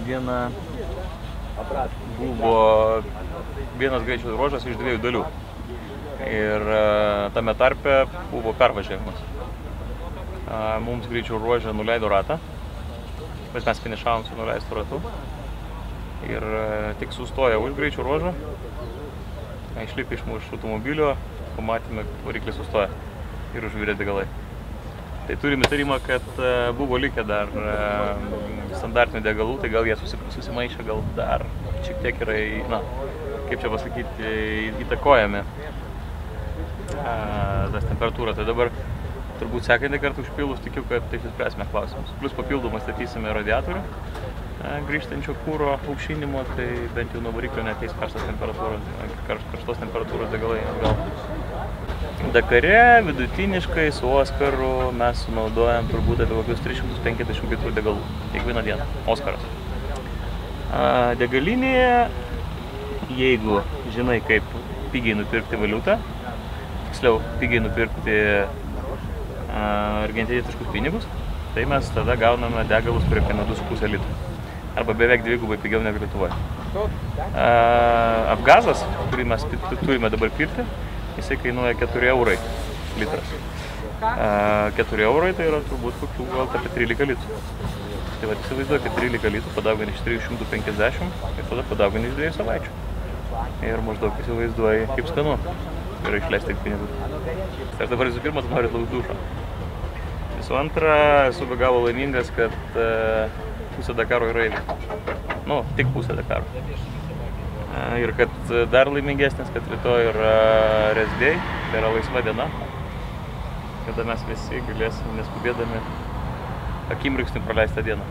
Šiandieną buvo vienas greičio ruožas iš 2 dalių. Ir tame tarpe buvo pervažiavimas. Mums greičio ruože nuleido ratą, bet mes finišavom su nuleistu ratu. Ir tik sustoję už greičio ruožo, išlipę iš mūsų automobilio, pamatėme, kad variklis sustoja ir užvirė degalai. Tai turime įtarimą, kad buvo likę dar standartinių degalų, tai gal jie susimaišė, gal dar šiek tiek yra, na, kaip čia pasakyti, įtakojami tas temperatūra. Tai dabar turbūt sekantį kartą užpilus tikiu, kad tai išspręsime klausimus. Plus papildomai statysime radiatorių grįžtančio kūro aušinimo, tai bent jau nuo variklio neteis karštos temperatūros degalai atgal. Dakare vidutiniškai su Oskaru mes sunaudojam turbūt apie kokius 350 litrų degalų kiekvieną dieną. Oskaras. Degalinėje, jeigu žinai, kaip pigiai nupirkti valiutą, tiksliau pigiai nupirkti argentinietiškus pinigus, tai mes tada gauname degalus, kurie kainuoja 2,5 litrų. Arba beveik dvigubai pigiau negu Lietuvoje. Apgazas, kurį mes turime dabar pirkti, jisai kainuoja 4 eurai litras. 4 eurai tai yra turbūt kokių gal apie 13 litrų. Tai va, įsivaizduokit, 13 litrų padaugini iš 350 ir tada padaugini iš 2 savaičių. Ir maždaug įsivaizduoji, kaip skanu yra išleisti tiek pinigų. Tai aš dabar visų pirma noriu atlaukti dušą. Visų antra, esu be galo laimingas, kad pusė Dakaro yra įveikta. Nu, tik pusė Dakaro. Ir kad dar laimingesnis, kad rytoj yra rest day, tai yra laisva diena, kada mes visi galėsim neskubėdami akimirksniu praleistą dieną.